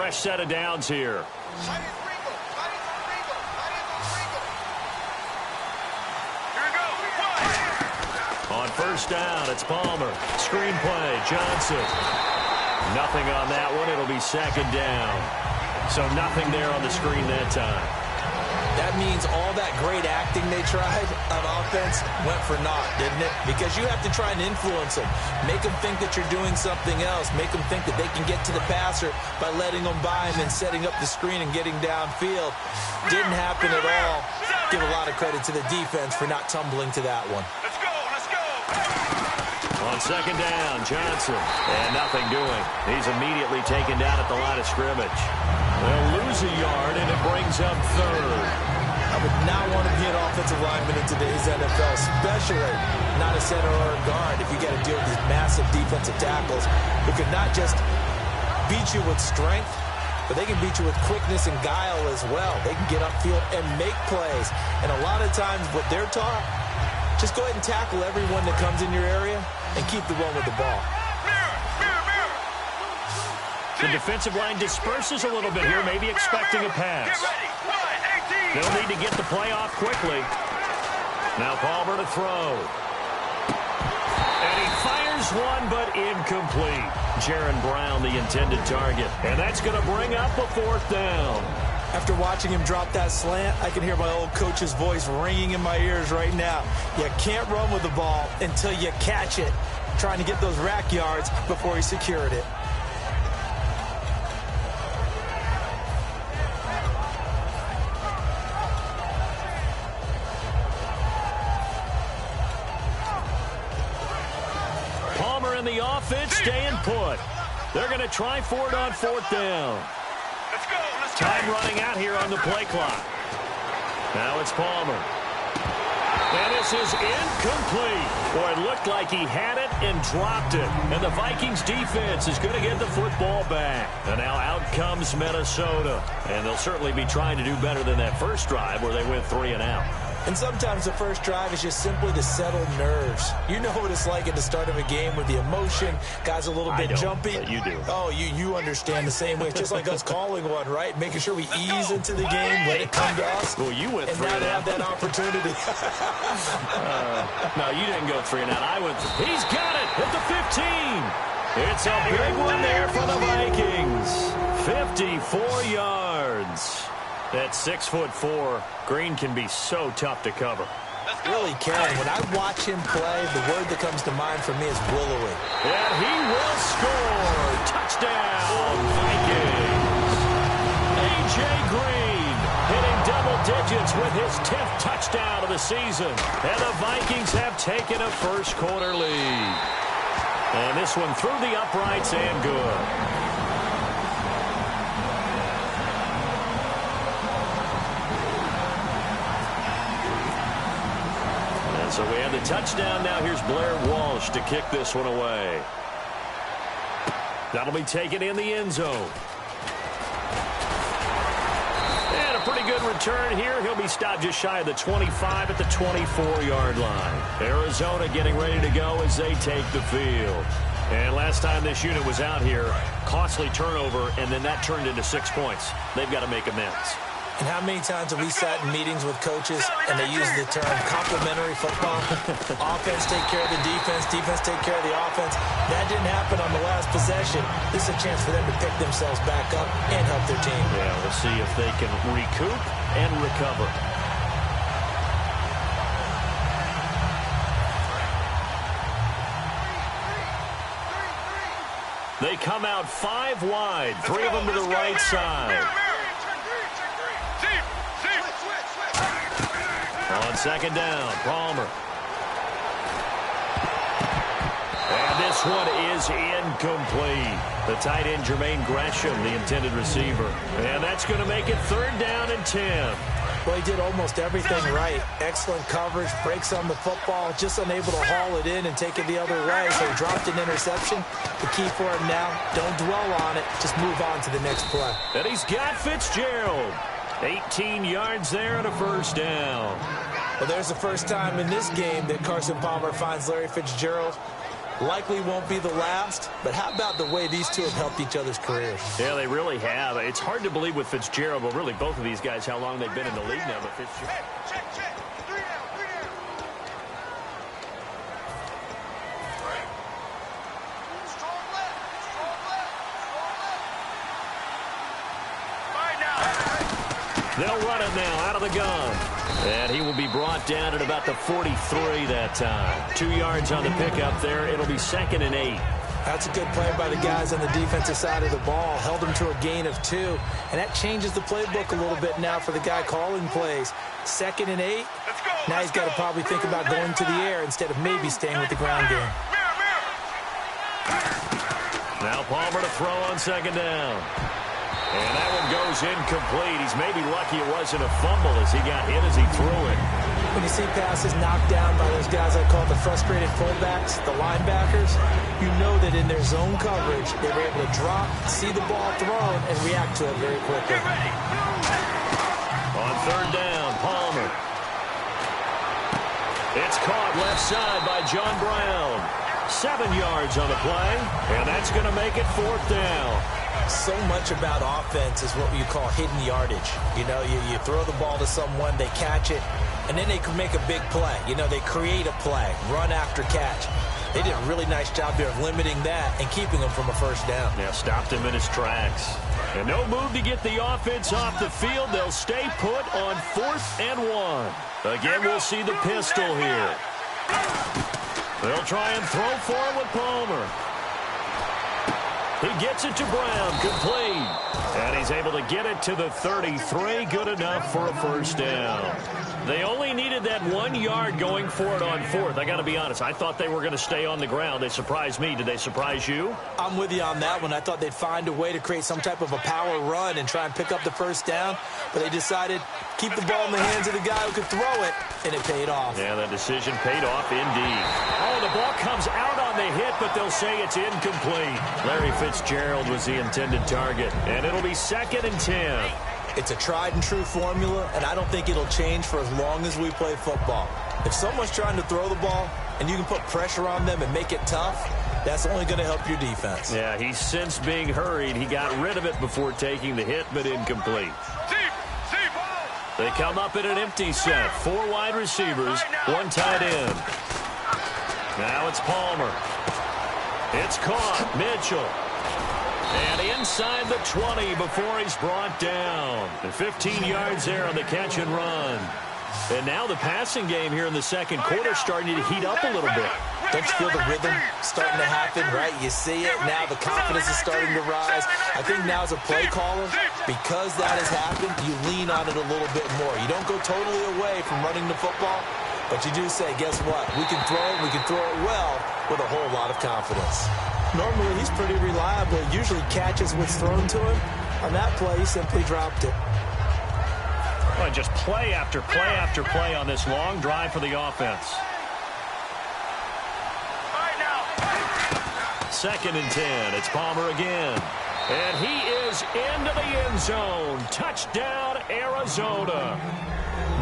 fresh set of downs here. On first down, it's Palmer. Screenplay, Johnson. Nothing on that one. It'll be second down. So nothing there on the screen that time. That means all that great acting they tried on offense went for naught, didn't it? Because you have to try and influence them. Make them think that you're doing something else. Make them think that they can get to the passer by letting them by and then setting up the screen and getting downfield. Didn't happen at all. Give a lot of credit to the defense for not tumbling to that one. Let's go, let's go. On second down, Johnson. And nothing doing. He's immediately taken down at the line of scrimmage. They'll lose a yard, and it brings up third. I would not want to be an offensive lineman in today's NFL, especially not a center or a guard, if you got to deal with these massive defensive tackles who could not just beat you with strength, but they can beat you with quickness and guile as well. They can get upfield and make plays. And a lot of times what they're taught, just go ahead and tackle everyone that comes in your area and keep the run with the ball. The defensive line disperses a little bit here, maybe expecting a pass. They'll need to get the play off quickly. Now Palmer to throw. And he fires one, but incomplete. Jaron Brown, the intended target. And that's going to bring up a fourth down. After watching him drop that slant, I can hear my old coach's voice ringing in my ears right now. You can't run with the ball until you catch it. Trying to get those rack yards before he secured it. In the offense, staying put. They're going to try for it on fourth down. Let's go. Time running out here on the play clock. Now it's Palmer. And this is incomplete. Boy, it looked like he had it and dropped it. And the Vikings defense is going to get the football back. And now out comes Minnesota. And they'll certainly be trying to do better than that first drive where they went 3 and out. And sometimes the first drive is just simply to settle nerves. You know what it's like at the start of a game with the emotion. Guys a little bit jumpy. But you do. Oh, you understand the same way. It's just like us calling one, right? Making sure we ease into the game, let it come to us. Well, you went 3 and and out. have that opportunity. No, you didn't go 3 and out. I went. He's got it at the 15. It's a big one there for the Vikings. 54 yards. At 6'4", Green can be so tough to cover. Really can. When I watch him play, the word that comes to mind for me is willowing. And he will score. Touchdown, Vikings. A.J. Green hitting double digits with his 10th touchdown of the season. And the Vikings have taken a first-quarter lead. And this one through the uprights and good. So we have the touchdown. Now here's Blair Walsh to kick this one away. That'll be taken in the end zone. And a pretty good return here. He'll be stopped just shy of the 25 at the 24-yard line. Arizona getting ready to go as they take the field. And last time this unit was out here, costly turnover, and then that turned into 6 points. They've got to make amends. And how many times have we sat in meetings with coaches and they use the term complementary football? Offense take care of the defense, defense take care of the offense. That didn't happen on the last possession. This is a chance for them to pick themselves back up and help their team. Yeah, we'll see if they can recoup and recover. They come out 5 wide, 3 of them to the right side. On second down, Palmer. And this one is incomplete. The tight end, Jermaine Gresham, the intended receiver. And that's going to make it 3rd down and 10. Well, he did almost everything right. Excellent coverage, breaks on the football, just unable to haul it in and take it the other way. So he dropped an interception. The key for him now, don't dwell on it. Just move on to the next play. And he's got Fitzgerald. 18 yards there and a 1st down. Well, there's the first time in this game that Carson Palmer finds Larry Fitzgerald Likely won't be the last, but how about the way these two have helped each other's careers? Yeah, they really have. It's hard to believe with Fitzgerald, but really both of these guys, how long they've been in the league now. But Fitzgerald... Check. 3 down. Strong left. All right, now. They'll run it now out of the gun. And he will be brought down at about the 43 that time. 2 yards on the pickup there. It'll be 2nd and 8. That's a good play by the guys on the defensive side of the ball. Held him to a gain of 2. And that changes the playbook a little bit now for the guy calling plays. 2nd and 8. Let's go. Now he's got to probably think about going to the air instead of maybe staying with the ground game. Now Palmer to throw on 2nd down. And that one goes incomplete. He's maybe lucky it wasn't a fumble as he got hit as he threw it. When you see passes knocked down by those guys I call the frustrated fullbacks, the linebackers, you know that in their zone coverage, they were able to drop, see the ball thrown, and react to it very quickly. On 3rd down, Palmer. It's caught left side by John Brown. 7 yards on the play, and that's going to make it 4th down. So much about offense is what you call hidden yardage. You know, you throw the ball to someone, they catch it, and then they can make a big play. You know, they create a play, run after catch. They did a really nice job there of limiting that and keeping him from a 1st down. Yeah, stopped him in his tracks. And no move to get the offense off the field. They'll stay put on 4th and 1. Again, we'll see the pistol here. They'll try and throw for it with Palmer. He gets it to Brown, complete. And he's able to get it to the 33, good enough for a 1st down. They only needed that 1 yard going for it on 4th. I got to be honest, I thought they were going to stay on the ground. They surprised me. Did they surprise you? I'm with you on that one. I thought they'd find a way to create some type of a power run and try and pick up the 1st down, but they decided keep the ball in the hands of the guy who could throw it, and it paid off. Yeah, that decision paid off indeed. Oh, the ball comes out on the hit, but they'll say it's incomplete. Larry Fitzgerald was the intended target, and it'll be 2nd and 10. It's a tried-and-true formula, and I don't think it'll change for as long as we play football. If someone's trying to throw the ball and you can put pressure on them and make it tough, that's only going to help your defense. Yeah, he's since being hurried. He got rid of it before taking the hit, but incomplete. They come up in an empty set. 4 wide receivers, 1 tight end. Now it's Palmer. It's caught. Mitchell. And inside the 20 before he's brought down. And 15 yards there on the catch and run. And now the passing game here in the 2nd quarter starting to heat up a little bit. Don't you feel the rhythm starting to happen, right? You see it. Now the confidence is starting to rise. I think now as a play caller, because that has happened, you lean on it a little bit more. You don't go totally away from running the football, but you do say, guess what? We can throw it. We can throw it well with a whole lot of confidence. Normally, he's pretty reliable. Usually catches what's thrown to him. On that play, he simply dropped it. Well, just play after play after play on this long drive for the offense. 2nd and 10. It's Palmer again. And he is into the end zone. Touchdown, Arizona.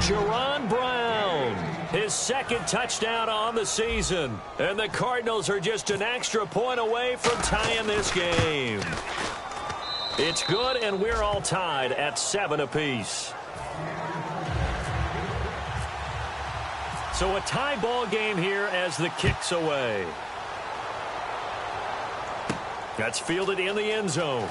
Jerron Brown, his 2nd touchdown on the season. And the Cardinals are just an extra point away from tying this game. It's good, and we're all tied at 7 apiece. So a tie ball game here as the kick's away. That's fielded in the end zone.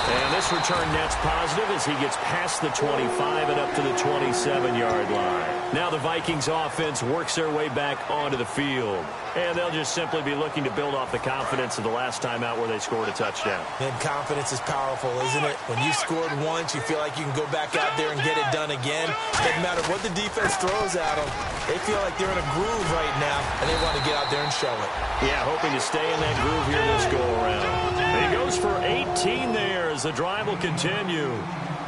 And this return net's positive as he gets past the 25 and up to the 27-yard line. Now the Vikings offense works their way back onto the field. And they'll just simply be looking to build off the confidence of the last time out where they scored a touchdown. And confidence is powerful, isn't it? When you scored once, you feel like you can go back out there and get it done again. Doesn't matter what the defense throws at them. They feel like they're in a groove right now, and they want to get out there and show it. Yeah, hoping to stay in that groove here this go-around. And he goes for 18 there as the drive will continue.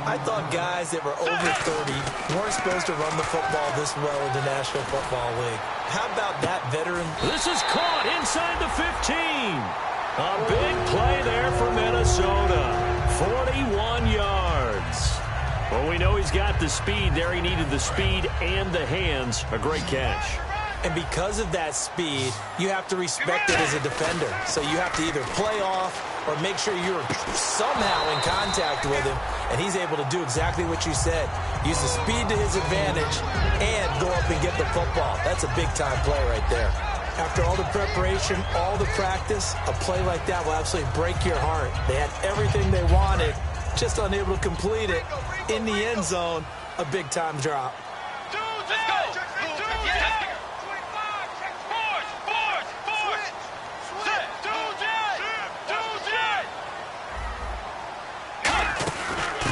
I thought guys that were over 30 weren't supposed to run the football this well in the National Football League. How about that veteran? This is caught inside the 15. A big play there for Minnesota. 41 yards. Well, we know he's got the speed there. He needed the speed and the hands. A great catch. And because of that speed, you have to respect it as a defender. So you have to either play off or make sure you're somehow in contact with him, and he's able to do exactly what you said. Use the speed to his advantage and go up and get the football. That's a big-time play right there. After all the preparation, all the practice, a play like that will absolutely break your heart. They had everything they wanted, just unable to complete it. In the end zone, a big-time drop.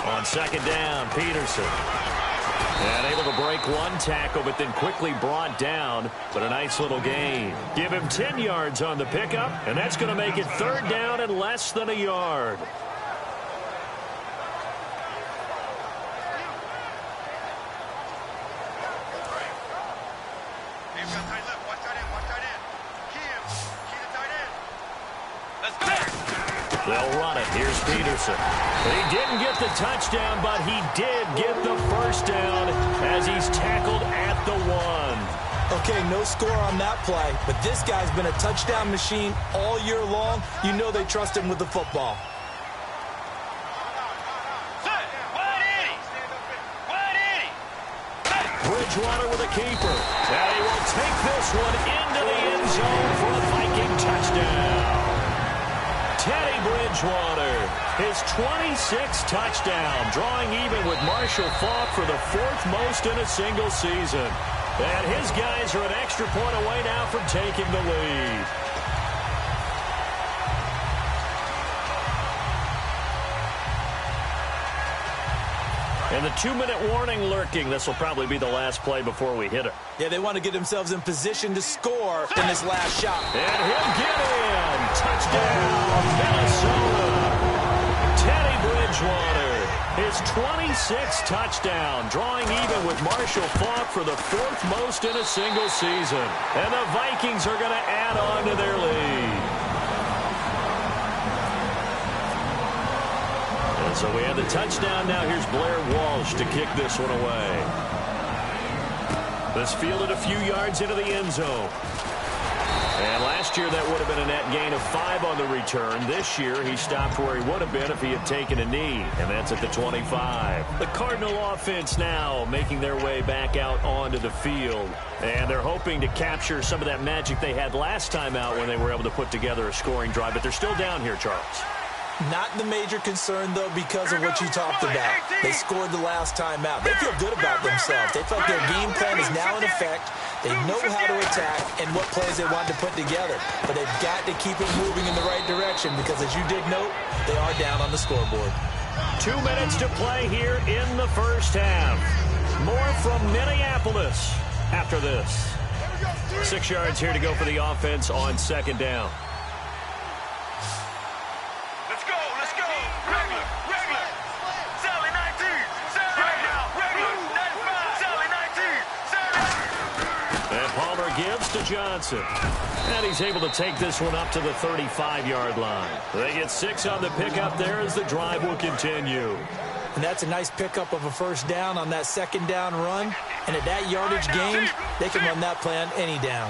On second down, Peterson. And able to break one tackle, but then quickly brought down. But a nice little gain. Give him 10 yards on the pickup, and that's going to make it third down and less than a yard. They'll run it. Here's Peterson. He didn't get the touchdown, but he did get the first down as he's tackled at the 1. Okay, no score on that play, but this guy's been a touchdown machine all year long. You know they trust him with the football. Bridgewater with a keeper. And he will take this one into the end zone for a Viking touchdown. Teddy Bridgewater, his 26th touchdown, drawing even with Marshall Faulk for the 4th most in a single season. And his guys are an extra point away now from taking the lead. And the 2-minute warning lurking. This will probably be the last play before we hit it. Yeah, they want to get themselves in position to score in this last shot. And he'll get in. Touchdown, Minnesota. Teddy Bridgewater, his 26th touchdown, drawing even with Marshall Faulk for the 4th most in a single season. And the Vikings are going to add on to their lead. So we have the touchdown. Now here's Blair Walsh to kick this one away. This fielded a few yards into the end zone. And last year that would have been a net gain of 5 on the return. This year he stopped where he would have been if he had taken a knee. And that's at the 25. The Cardinal offense now making their way back out onto the field. And they're hoping to capture some of that magic they had last time out when they were able to put together a scoring drive. But they're still down here, Charles. Not the major concern, though, because of what you talked about. They scored the last time out. They feel good about themselves. They feel like their game plan is now in effect. They know how to attack and what plays they want to put together. But they've got to keep it moving in the right direction because, as you did note, they are down on the scoreboard. 2 minutes to play here in the first half. More from Minneapolis after this. 6 yards here to go for the offense on second down. Gives to Johnson. And he's able to take this one up to the 35-yard line. They get 6 on the pickup there as the drive will continue. And that's a nice pickup of a first down on that second down run. And at that yardage gain, they can run that play on any down.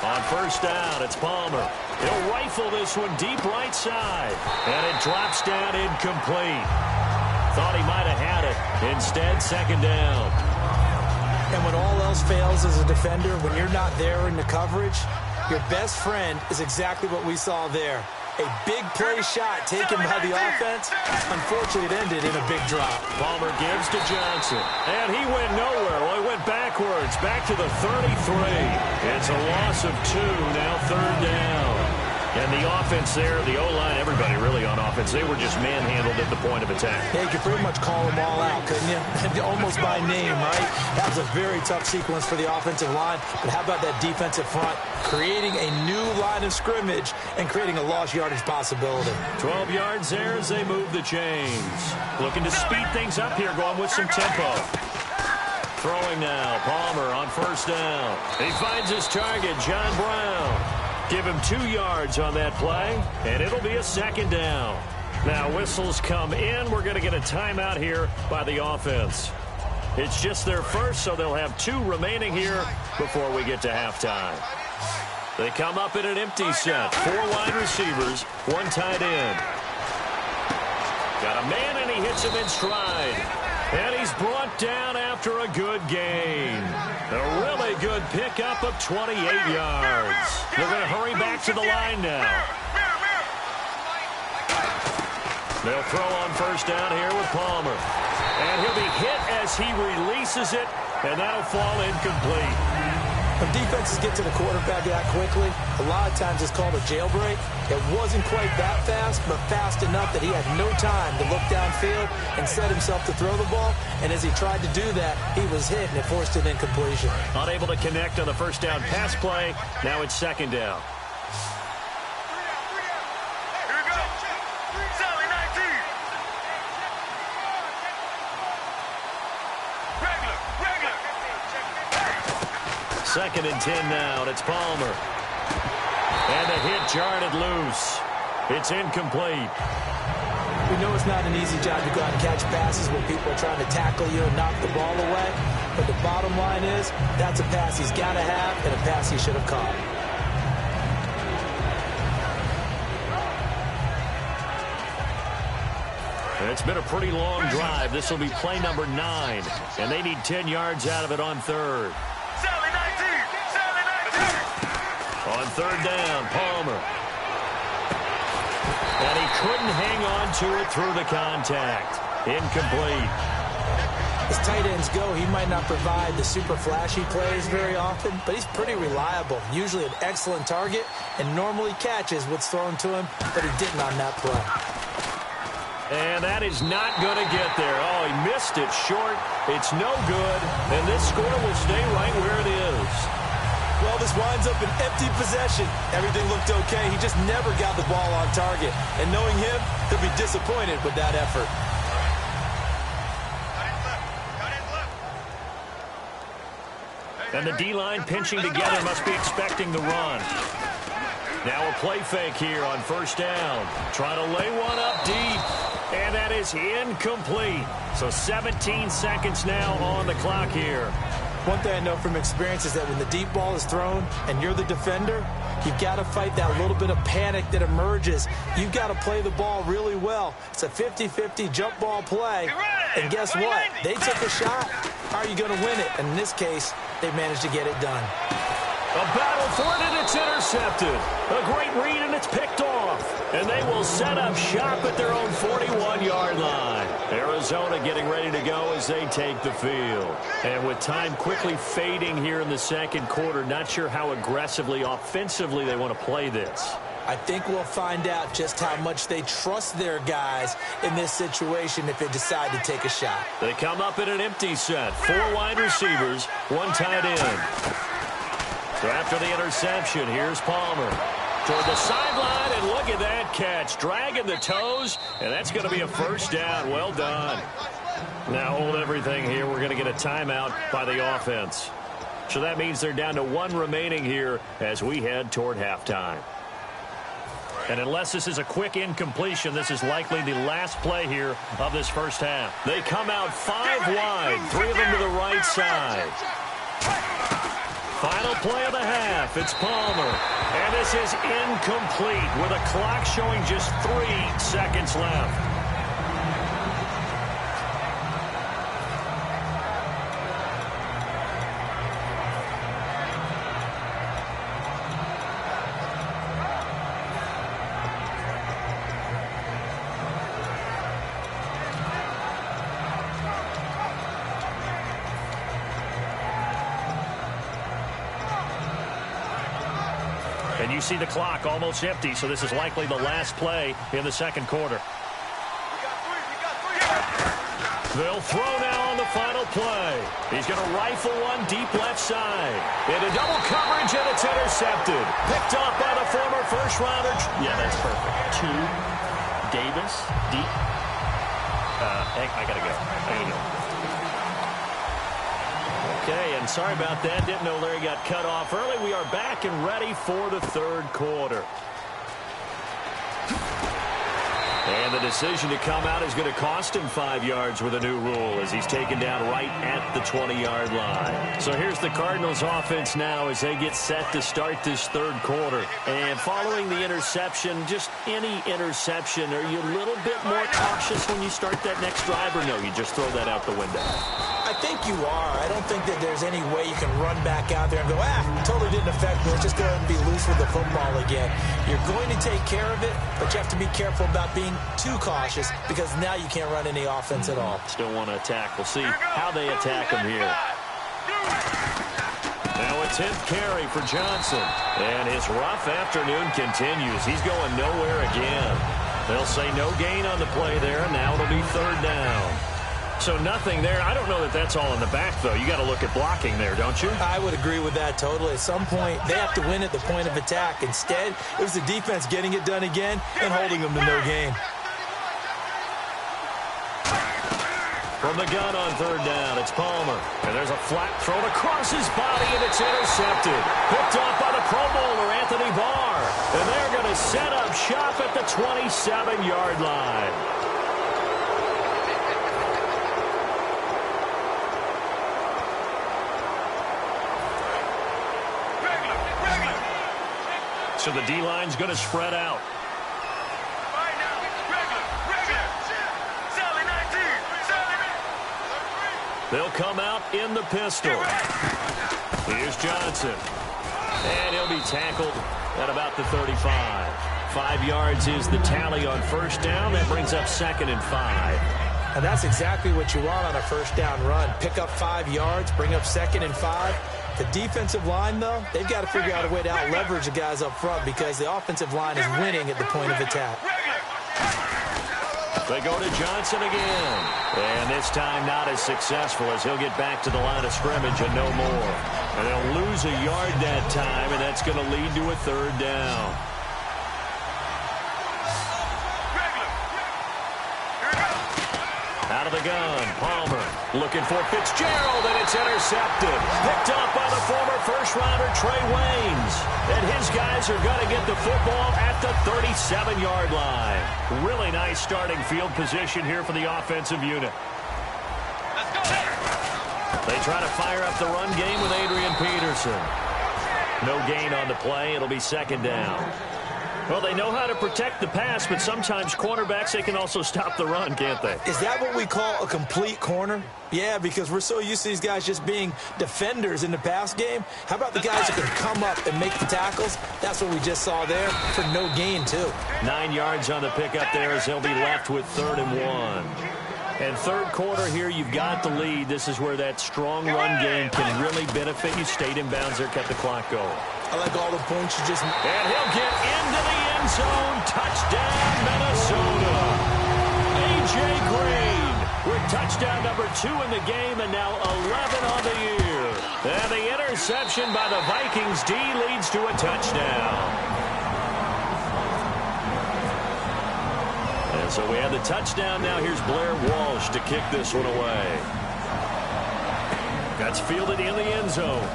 On first down, it's Palmer. He'll rifle this one deep right side. And it drops down incomplete. Thought he might have had it. Instead, second down. And when all else fails as a defender, when you're not there in the coverage, your best friend is exactly what we saw there. A big play shot taken by the offense. Unfortunately, it ended in a big drop. Palmer gives to Johnson. And he went nowhere. Well, he went backwards, back to the 33. It's a loss of 2, now third down. And the offense there, the O-line, everybody really on offense, they were just manhandled at the point of attack. Yeah, you could pretty much call them all out, couldn't you? Almost by name, right? That was a very tough sequence for the offensive line. But how about that defensive front? Creating a new line of scrimmage and creating a lost yardage possibility. 12 yards there as they move the chains. Looking to speed things up here, going with some tempo. Throwing now, Palmer on first down. He finds his target, John Brown. Give him 2 yards on that play, and it'll be a second down. Now whistles come in. We're going to get a timeout here by the offense. It's just their first, so they'll have 2 remaining here before we get to halftime. They come up in an empty set. 4 wide receivers, 1 tight end. Got a man, and he hits him in stride. And he's brought down after a good gain. A really good pickup of 28 yards. They're going to hurry back to the line now. They'll throw on first down here with Palmer. And he'll be hit as he releases it, and that'll fall incomplete. When defenses get to the quarterback that quickly, a lot of times it's called a jailbreak. It wasn't quite that fast, but fast enough that he had no time to look downfield and set himself to throw the ball. And as he tried to do that, he was hit, and it forced an incompletion. Unable to connect on the first down pass play. Now it's second down. Second and 10 now, and it's Palmer. And the hit jarred it loose. It's incomplete. We know it's not an easy job to go out and catch passes when people are trying to tackle you and knock the ball away. But the bottom line is, that's a pass he's got to have and a pass he should have caught. It's been a pretty long drive. This will be play number 9, and they need 10 yards out of it on third. On third down, Palmer. And he couldn't hang on to it through the contact. Incomplete. As tight ends go, he might not provide the super flashy plays very often, but he's pretty reliable. Usually an excellent target, and normally catches what's thrown to him, but he didn't on that play. And that is not going to get there. Oh, he missed it short. It's no good, and this score will stay right where it is. Well, this winds up an empty possession. Everything looked okay. He just never got the ball on target. And knowing him, he'll be disappointed with that effort. And the D-line pinching together must be expecting the run. Now a play fake here on first down. Trying to lay one up deep. And that is incomplete. So 17 seconds now on the clock here. One thing I know from experience is that when the deep ball is thrown and you're the defender, you've got to fight that little bit of panic that emerges. You've got to play the ball really well. It's a 50-50 jump ball play. And guess what? They took a shot. How are you going to win it? And in this case, they managed to get it done. A battle for it, and it's intercepted. A great read, and it's picked off. And they will set up shop at their own 41-yard line. Arizona getting ready to go as they take the field. And with time quickly fading here in the second quarter, not sure how aggressively, offensively they want to play this. I think we'll find out just how much they trust their guys in this situation if they decide to take a shot. They come up in an empty set. 4 wide receivers, 1 tight end. So after the interception, here's Palmer toward the sideline, and look at that catch. Dragging the toes, and that's going to be a first down. Well done. Now hold everything here. We're going to get a timeout by the offense. So that means they're down to 1 remaining here as we head toward halftime. And unless this is a quick incompletion, this is likely the last play here of this first half. They come out 5 wide, 3 of them to the right side. Final play of the half, it's Palmer. And this is incomplete with a clock showing just 3 seconds left. And you see the clock almost empty, so this is likely the last play in the second quarter. They'll throw now on the final play. He's going to rifle one deep left side. Into double coverage, and it's intercepted. Picked up by the former first-rounder. Yeah, that's perfect. 2, Davis, deep. I got to go. Okay, and sorry about that. Didn't know Larry got cut off early. We are back and ready for the third quarter. And the decision to come out is going to cost him 5 yards with a new rule as he's taken down right at the 20-yard line. So here's the Cardinals offense now as they get set to start this third quarter. And following the interception, just any interception, are you a little bit more cautious when you start that next drive, or no, you just throw that out the window? I think you are. I don't think that there's any way you can run back out there and go, totally didn't affect me. Let's just go ahead and be loose with the football again. You're going to take care of it, but you have to be careful about being too cautious because now you can't run any offense at all. Still want to attack. We'll see how they attack him here. Now a 10th carry for Johnson. And his rough afternoon continues. He's going nowhere again. They'll say no gain on the play there. Now it'll be third down. So nothing there. I don't know that that's all in the back, though. You got to look at blocking there, don't you? I would agree with that totally. At some point, they have to win at the point of attack. Instead, it was the defense getting it done again and holding them to no gain. From the gun on third down, it's Palmer. And there's a flat thrown across his body, and it's intercepted. Picked off by the Pro Bowler, Anthony Barr. And they're going to set up shop at the 27-yard line. So the D-line's going to spread out. They'll come out in the pistol. Here's Johnson. And he'll be tackled at about the 35. 5 yards is the tally on first down. That brings up 2nd and 5. And that's exactly what you want on a first down run. Pick up 5 yards, bring up 2nd and 5. The defensive line, though, they've got to figure out a way to out-leverage the guys up front because the offensive line is winning at the point of attack. They go to Johnson again. And this time not as successful as he'll get back to the line of scrimmage and no more. And they'll lose a yard that time, and that's going to lead to a third down. Out of the gun, Palmer looking for Fitzgerald, and it's intercepted. Picked up by the former first-rounder Trey Waynes. And his guys are going to get the football at the 37-yard line. Really nice starting field position here for the offensive unit. They try to fire up the run game with Adrian Peterson. No gain on the play. It'll be 2nd down. Well, they know how to protect the pass, but sometimes cornerbacks, they can also stop the run, can't they? Is that what we call a complete corner? Yeah, because we're so used to these guys just being defenders in the pass game. How about the guys who can come up and make the tackles? That's what we just saw there for no gain, too. 9 yards on the pickup there as they'll be left with 3rd and 1. And third quarter here, you've got the lead. This is where that strong run game can really benefit you. Stayed in bounds there, kept the clock going. I like all the points you just... And he'll get into the end zone. Touchdown, Minnesota. A.J. Green with touchdown number 2 in the game and now 11 on the year. And the interception by the Vikings D leads to a touchdown. And so we have the touchdown. Now here's Blair Walsh to kick this one away. That's fielded in the end zone.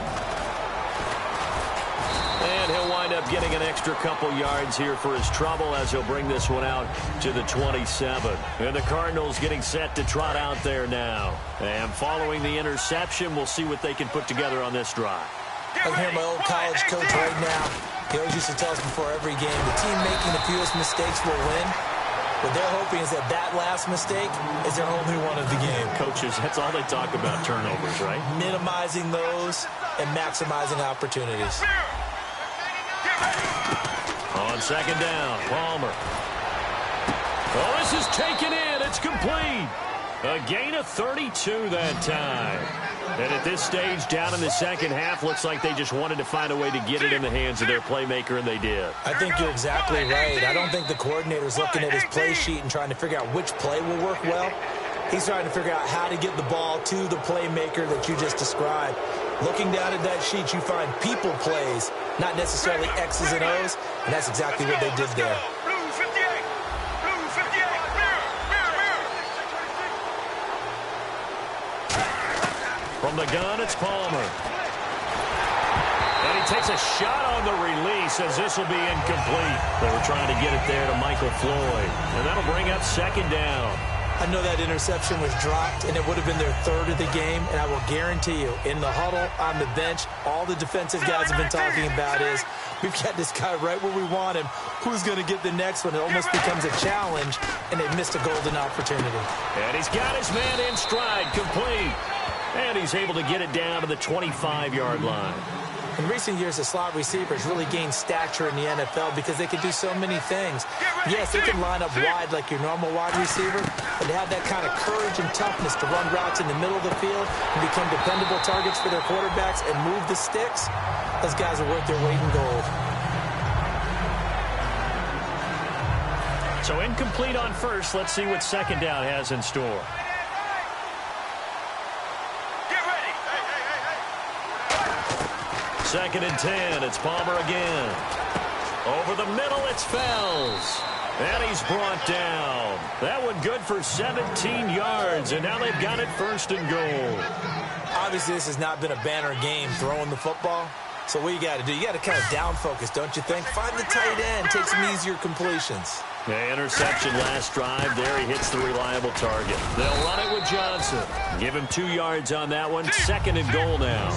And he'll wind up getting an extra couple yards here for his trouble as he'll bring this one out to the 27. And the Cardinals getting set to trot out there now. And following the interception, we'll see what they can put together on this drive. I can hear my old college coach right now. He always used to tell us before every game, the team making the fewest mistakes will win. What they're hoping is that last mistake is their only one of the game. Coaches, that's all they talk about, turnovers, right? Minimizing those and maximizing opportunities. On 2nd down, Palmer. Oh, this is taken in. It's complete. A gain of 32 that time. And at this stage, down in the second half, looks like they just wanted to find a way to get it in the hands of their playmaker, and they did. I think you're exactly right. I don't think the coordinator's looking at his play sheet and trying to figure out which play will work well. He's trying to figure out how to get the ball to the playmaker that you just described. Looking down at that sheet, you find people plays, not necessarily X's and O's, and that's exactly what they did there. From the gun, it's Palmer. And he takes a shot on the release as this will be incomplete. They were trying to get it there to Michael Floyd. And that'll bring up second down. I know that interception was dropped, and it would have been their third of the game, and I will guarantee you, in the huddle, on the bench, all the defensive guys have been talking about is, we've got this guy right where we want him. Who's going to get the next one? It almost becomes a challenge, and they've missed a golden opportunity. And he's got his man in stride, complete. And he's able to get it down to the 25-yard line. In recent years, the slot receivers really gained stature in the NFL because they can do so many things. Yes, they can line up wide like your normal wide receiver, but they have that kind of courage and toughness to run routes in the middle of the field and become dependable targets for their quarterbacks and move the sticks. Those guys are worth their weight in gold. So incomplete on first. Let's see what second down has in store. Second and 10, it's Palmer again. Over the middle, it's Fells. And he's brought down. That one good for 17 yards, and now they've got it first and goal. Obviously, this has not been a banner game throwing the football. So what you got to do, you got to kind of down focus, don't you think? Find the tight end, take some easier completions. Yeah, interception last drive. There he hits the reliable target. They'll run it with Johnson. Give him 2 yards on that one. Second and goal now.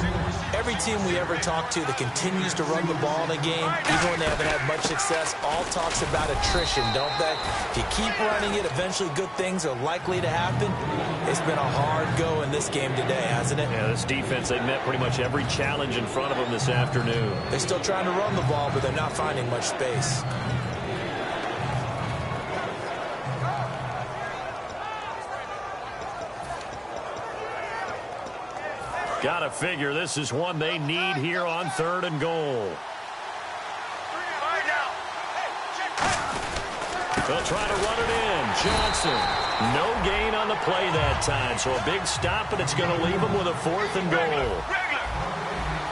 Every team we ever talk to that continues to run the ball in a game, even when they haven't had much success, all talks about attrition, don't they? If you keep running it, eventually good things are likely to happen. It's been a hard go in this game today, hasn't it? Yeah, this defense, they met pretty much every challenge in front of them this afternoon. They're still trying to run the ball, but they're not finding much space. Gotta figure this is one they need here on third and goal. They'll try to run it in. Johnson, no gain on the play that time, so a big stop, but it's going to leave them with a fourth and goal.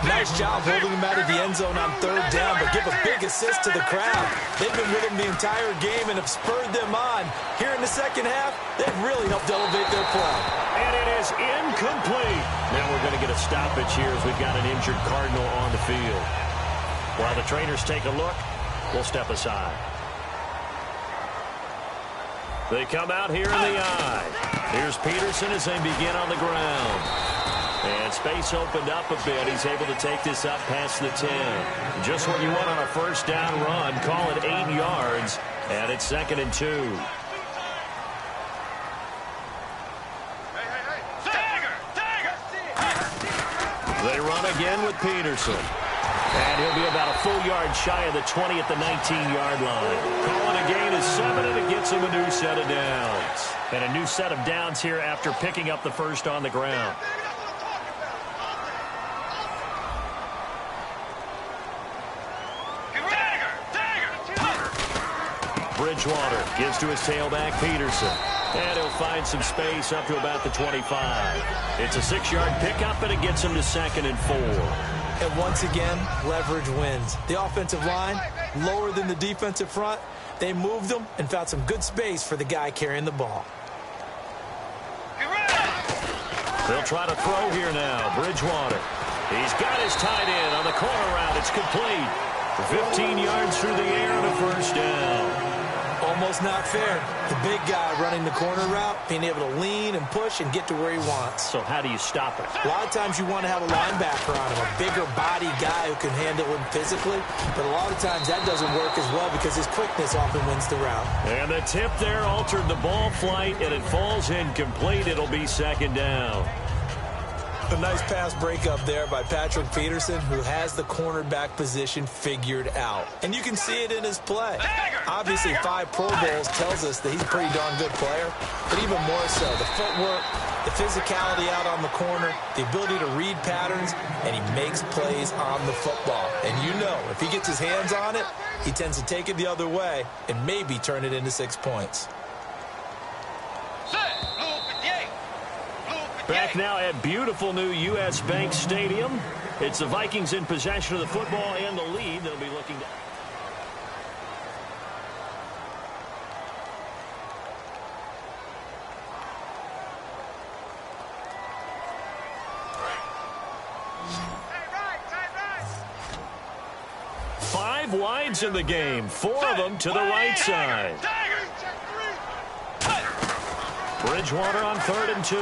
Nice job holding him out of the end zone on third down, but give a big assist to the crowd. They've been with him the entire game and have spurred them on. Here in the second half, they've really helped elevate their play. And it is incomplete. Now we're going to get a stoppage here as we've got an injured Cardinal on the field. While the trainers take a look, we'll step aside. They come out here in the eye. Here's Peterson as they begin on the ground. And space opened up a bit. He's able to take this up past the 10. Just what you want on a first down run. Call it 8 yards. And it's second and 2. They run again with Peterson. And he'll be about a full yard shy of the 20 at the 19-yard line. Calling a gain of 7, and it gets him a new set of downs. And a new set of downs here after picking up the first on the ground. Bridgewater gives to his tailback, Peterson. And he'll find some space up to about the 25. It's a 6-yard pickup, and it gets him to second and 4. And once again, leverage wins. The offensive line, lower than the defensive front. They moved them and found some good space for the guy carrying the ball. They'll try to throw here now. Bridgewater. He's got his tight end on the corner route. It's complete. 15 yards through the air and a first down. Almost not fair. The big guy running the corner route, being able to lean and push and get to where he wants. So how do you stop it? A lot of times you want to have a linebacker on him, a bigger body guy who can handle him physically. But a lot of times that doesn't work as well because his quickness often wins the route. And the tip there altered the ball flight, and it falls incomplete. It'll be second down. A nice pass breakup there by Patrick Peterson, who has the cornerback position figured out. And you can see it in his play. Obviously, 5 Pro Bowls tells us that he's a pretty darn good player. But even more so, the footwork, the physicality out on the corner, the ability to read patterns, and he makes plays on the football. And you know, if he gets his hands on it, he tends to take it the other way and maybe turn it into 6 points. Back now at beautiful new U.S. Bank Stadium. It's the Vikings in possession of the football and the lead. They'll be looking to... 5 wides in the game, 4 of them to the right side. Bridgewater on 3rd and 2.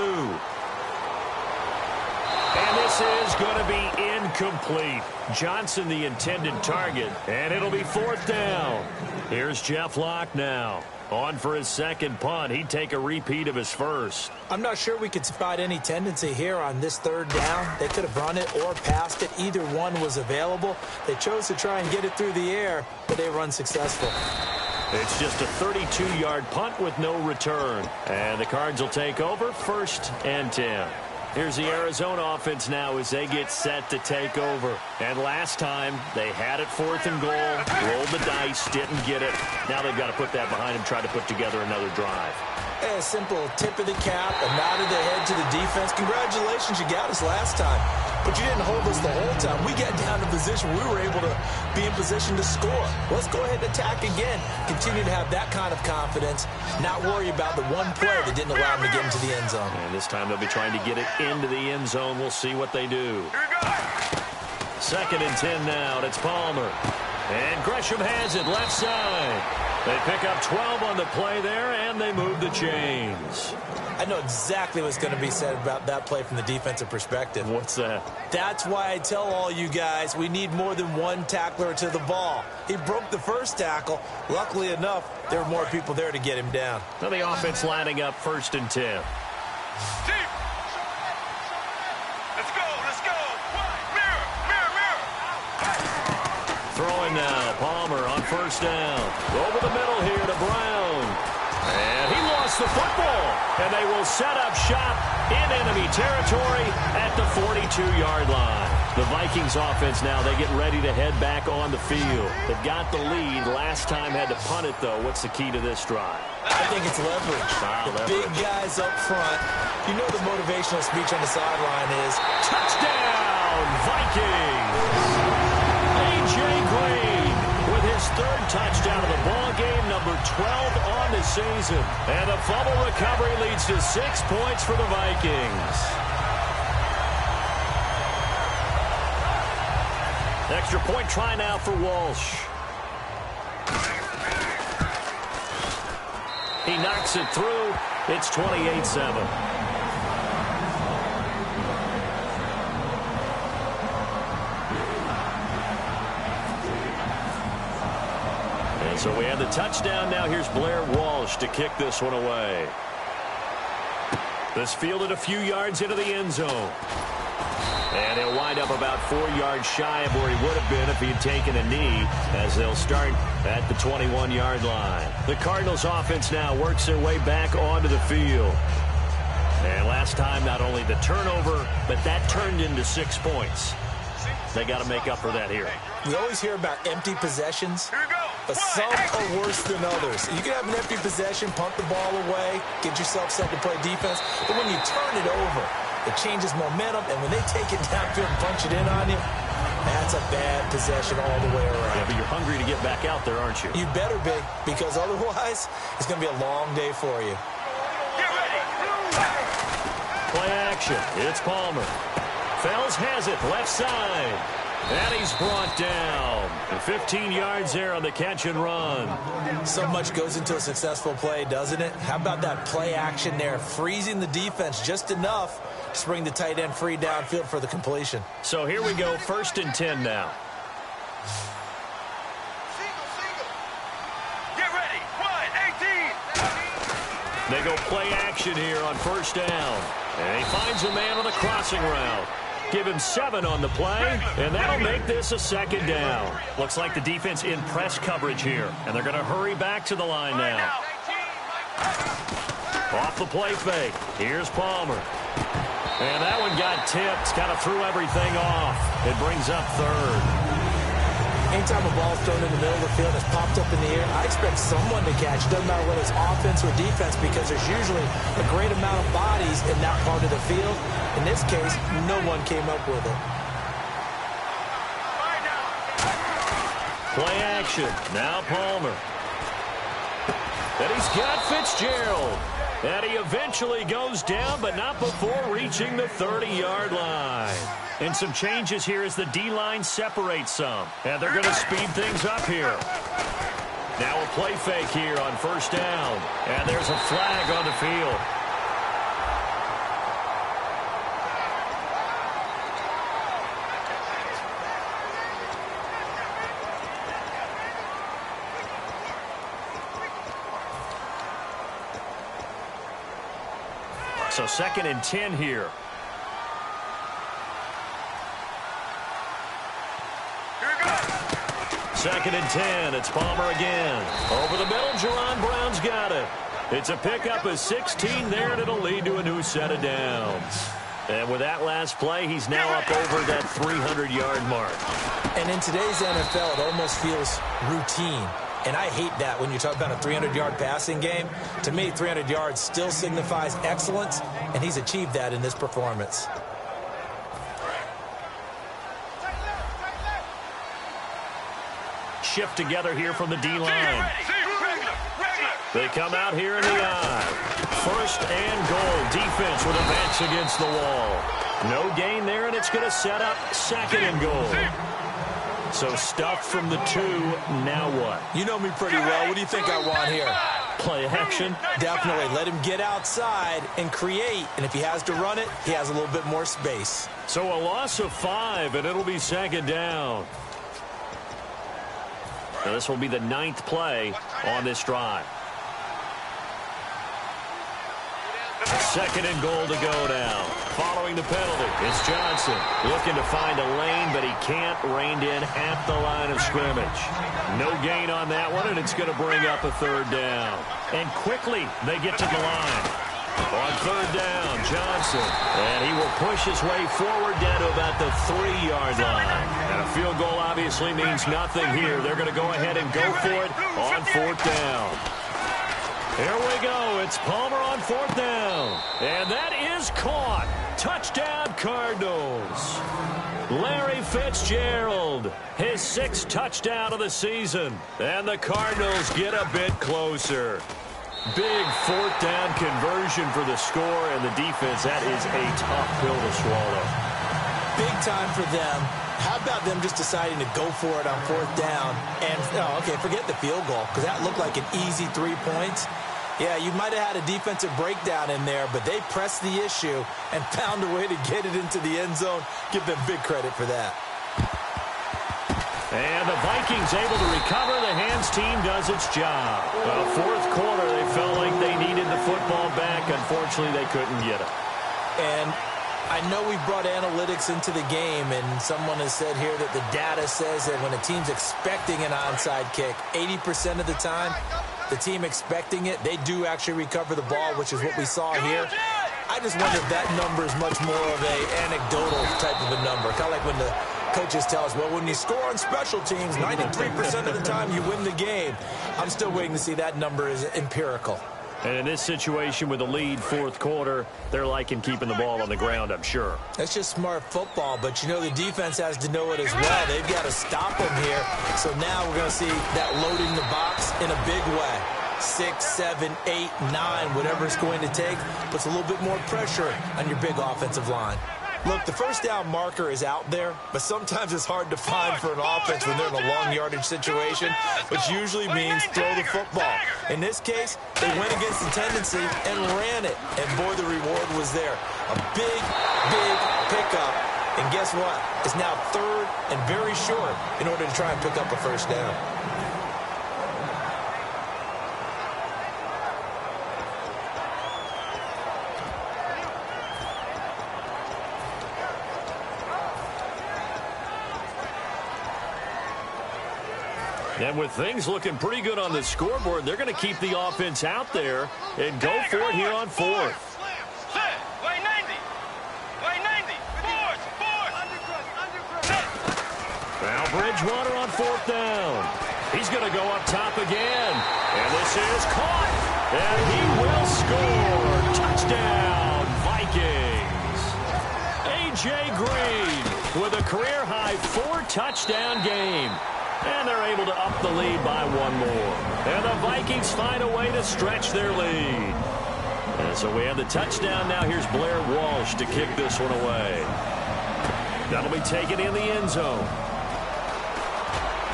And this is going to be incomplete. Johnson the intended target, and it'll be 4th down. Here's Jeff Locke now. On for his second punt. He'd take a repeat of his first. I'm not sure we could spot any tendency here on this 3rd down. They could have run it or passed it. Either one was available. They chose to try and get it through the air, but they were unsuccessful. It's just a 32-yard punt with no return. And the Cards will take over 1st and 10. Here's the Arizona offense now as they get set to take over. And last time, they had it 4th and goal, rolled the dice, didn't get it. Now they've got to put that behind them, try to put together another drive. A simple tip of the cap, a nod of the head to the defense. Congratulations, you got us last time. But you didn't hold us the whole time. We got down to position. We were able to be in position to score. Let's go ahead and attack again. Continue to have that kind of confidence. Not worry about the one play that didn't allow them to get into the end zone. And this time they'll be trying to get it into the end zone. We'll see what they do. 2nd and 10 now. It's Palmer. And Gresham has it left side. They pick up 12 on the play there, and they move the chains. I know exactly what's going to be said about that play from the defensive perspective. What's that? That's why I tell all you guys we need more than one tackler to the ball. He broke the first tackle. Luckily enough, there were more people there to get him down. Now the offense lining up 1st and 10. Deep. Let's go. Let's go. Mirror. Throwing now. Palmer on 1st down. Over the middle here to Brown. And he lost the football. And they will set up shop in enemy territory at the 42-yard line. The Vikings offense now, they get ready to head back on the field. They've got the lead. Last time had to punt it, though. What's the key to this drive? I think it's leverage. Big guys up front. You know the motivational speech on the sideline is, touchdown, Vikings! A.J. Green with his 3rd touchdown of the ball game, number 12 on the season. And a fumble recovery leads to 6 points for the Vikings. Extra point try now for Walsh. He knocks it through. It's 28-7. So we have the touchdown. Now here's Blair Walsh to kick this one away. This fielded a few yards into the end zone. And he'll wind up about 4 yards shy of where he would have been if he had taken a knee, as they'll start at the 21-yard line. The Cardinals offense now works their way back onto the field. And last time, not only the turnover, but that turned into 6 points. They got to make up for that here. We always hear about empty possessions, but some are worse than others. You can have an empty possession, punt the ball away, get yourself set to play defense, but when you turn it over, it changes momentum, and when they take it downfield and punch it in on you, that's a bad possession all the way around. Yeah, but you're hungry to get back out there, aren't you? You better be, because otherwise, it's going to be a long day for you. Get ready. Play action. It's Palmer. Fells has it left side. And he's brought down. 15 yards there on the catch and run. So much goes into a successful play, doesn't it? How about that play action there? Freezing the defense just enough to bring the tight end free downfield for the completion. So here we go, 1st and 10 now. Single. Get ready. 18. They go play action here on 1st down. And he finds a man on the crossing route. Give him 7 on the play, and that'll make this a 2nd down. Looks like the defense in press coverage here, and they're going to hurry back to the line now. Off the play fake. Here's Palmer. And that one got tipped, kind of threw everything off. It brings up 3rd. Anytime a ball is thrown in the middle of the field, it's popped up in the air, I expect someone to catch. Doesn't matter whether it's offense or defense, because there's usually a great amount of bodies in that part of the field. In this case, no one came up with it. Play action. Now Palmer. And he's got Fitzgerald. And he eventually goes down, but not before reaching the 30-yard line. And some changes here as the D-line separates some. And they're going to speed things up here. Now a play fake here on first down. And there's a flag on the field. So 2nd and 10 here. Second and 10. It's Palmer again. Over the middle, Jerron Brown's got it. It's a pickup of 16 there, and it'll lead to a new set of downs. And with that last play, he's now up over that 300-yard mark. And in today's NFL, it almost feels routine. And I hate that when you talk about a 300-yard passing game. To me, 300 yards still signifies excellence, and he's achieved that in this performance. Shift together here from the D-line. They come out here in the eye. 1st and goal. Defense with a bench against the wall. No gain there, and it's going to set up 2nd and goal. So stuff from the 2. Now what? You know me pretty well. What do you think I want here? Play action? Definitely. Let him get outside and create. And if he has to run it, he has a little bit more space. So a loss of 5, and it'll be 2nd down. Now this will be the 9th play on this drive. 2nd and goal to go now. Following the penalty, it's Johnson looking to find a lane, but he can't. Reined in at the line of scrimmage. No gain on that one, and it's going to bring up a 3rd down. And quickly, they get to the line. On 3rd down, Johnson. And he will push his way forward down to about the 3-yard line. And a field goal obviously means nothing here. They're going to go ahead and go for it on 4th down. Here we go. It's Palmer on 4th down. And that is caught. Touchdown, Cardinals. Larry Fitzgerald, his 6th touchdown of the season. And the Cardinals get a bit closer. Big 4th down conversion for the score, and the defense, that is a tough pill to swallow. Big time for them. How about them just deciding to go for it on 4th down? And, okay, forget the field goal, because that looked like an easy 3 points. Yeah, you might have had a defensive breakdown in there, but they pressed the issue and found a way to get it into the end zone. Give them big credit for that. And the Vikings able to recover. The hands team does its job. 4th quarter, they felt like they needed the football back. Unfortunately, they couldn't get it. And I know we brought analytics into the game, and someone has said here that the data says that when a team's expecting an onside kick, 80% of the time, the team expecting it, they do actually recover the ball, which is what we saw here. I just wonder if that number is much more of an anecdotal type of a number. Kind of like when the coaches tell us, well, when you score on special teams, 93% of the time you win the game. I'm still waiting to see that number is empirical. And in this situation with the lead 4th quarter, they're liking keeping the ball on the ground, I'm sure. That's just smart football, but you know the defense has to know it as well. They've got to stop them here. So now we're going to see that loading the box in a big way. 6, 7, 8, 9, whatever it's going to take, puts a little bit more pressure on your big offensive line. Look, the 1st down marker is out there, but sometimes it's hard to find for an offense when they're in a long yardage situation, which usually means throw the football. In this case, they went against the tendency and ran it, and boy, the reward was there. A big, big pickup, and guess what? It's now 3rd and very short in order to try and pick up a 1st down. And with things looking pretty good on the scoreboard, they're going to keep the offense out there and go for it here on 4th. Now Bridgewater on 4th down. He's going to go up top again. And this is caught. And he will score. Touchdown, Vikings. A.J. Green with a career-high 4-touchdown game. And they're able to up the lead by 1 more. And the Vikings find a way to stretch their lead. And so we have the touchdown. Now here's Blair Walsh to kick this one away. That'll be taken in the end zone.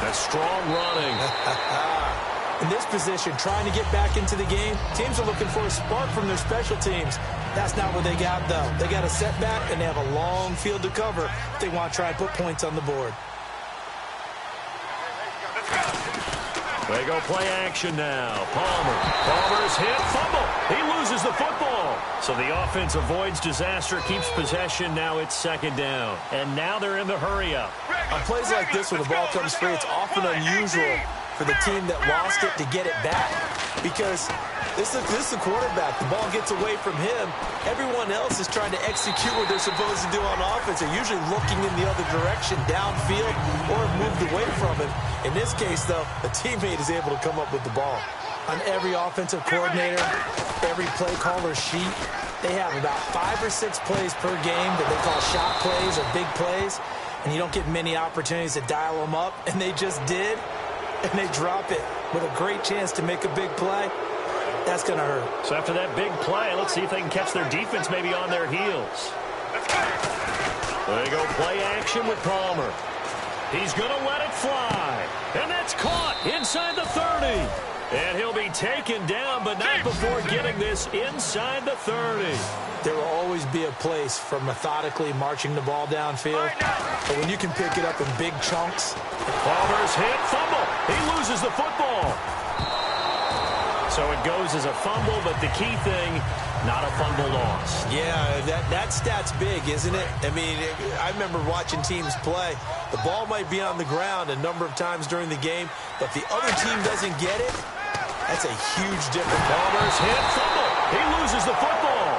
That's strong running. In this position, trying to get back into the game, teams are looking for a spark from their special teams. That's not what they got, though. They got a setback, and they have a long field to cover if they want to try and put points on the board. They go play action now. Palmer's hit, fumble. He loses the football. So the offense avoids disaster, keeps possession. Now it's second down. And now they're in the hurry-up. On plays like this, when the ball comes free, it's often unusual for the team that lost it to get it back, because this is the quarterback. The ball gets away from him. Everyone else is trying to execute what they're supposed to do on offense. They're usually looking in the other direction, downfield, or have moved away from him. In this case, though, a teammate is able to come up with the ball. On every offensive coordinator, every play caller sheet, they have about 5 or 6 plays per game that they call shot plays or big plays, and you don't get many opportunities to dial them up, and they just did, and they drop it with a great chance to make a big play. That's going to hurt. So after that big play, let's see if they can catch their defense maybe on their heels. They go play action with Palmer. He's going to let it fly. And that's caught inside the 30. And he'll be taken down, but not before getting this inside the 30. There will always be a place for methodically marching the ball downfield. But when you can pick it up in big chunks. Palmer's hit, fumble. He loses the football. So it goes as a fumble, but the key thing, not a fumble loss. Yeah, that stat's big, isn't it? I mean, I remember watching teams play. The ball might be on the ground a number of times during the game, but if the other team doesn't get it, that's a huge difference. Palmer's hit, fumble. He loses the football.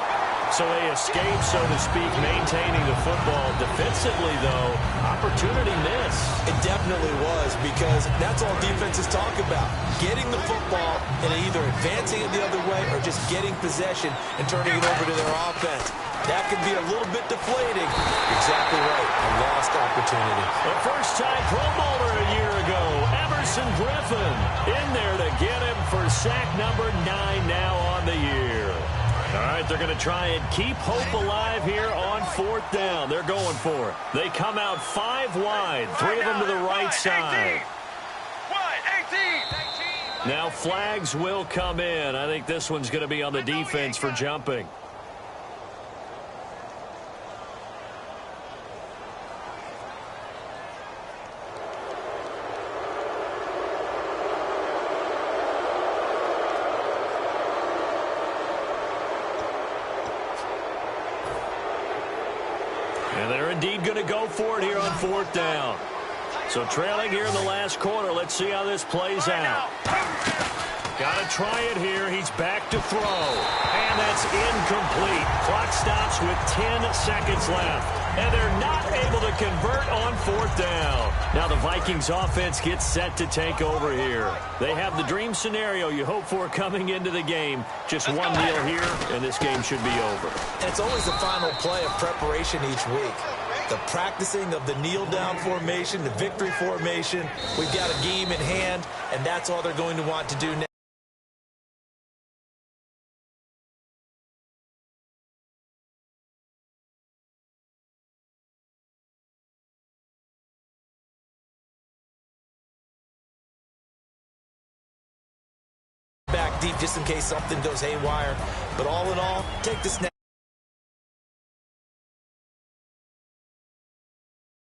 So they escape, so to speak, maintaining the football. Defensively, though, opportunity miss. It definitely was, because that's all defenses talk about. Getting the football and either advancing it the other way or just getting possession and turning it over to their offense. That could be a little bit deflating. Exactly right. A lost opportunity. The first-time Pro Bowler a year ago, Everson Griffin, in there to get him for sack number 9 now on the year. All right, they're going to try and keep hope alive here on 4th down. They're going for it. They come out 5 wide, 3 of them to the right side. 18. Now flags will come in. I think this one's going to be on the defense for jumping. And they're indeed going to go for it here on 4th down. So trailing here in the last quarter. Let's see how this plays out. Got to try it here. He's back to throw. And that's incomplete. Clock stops with 10 seconds left. And they're not able to convert on 4th down. Now the Vikings offense gets set to take over here. They have the dream scenario you hope for coming into the game. Just one kneel here, and this game should be over. And it's always the final play of preparation each week. The practicing of the kneel-down formation, the victory formation. We've got a game in hand, and that's all they're going to want to do now. Back deep just in case something goes haywire. But all in all, take the snap.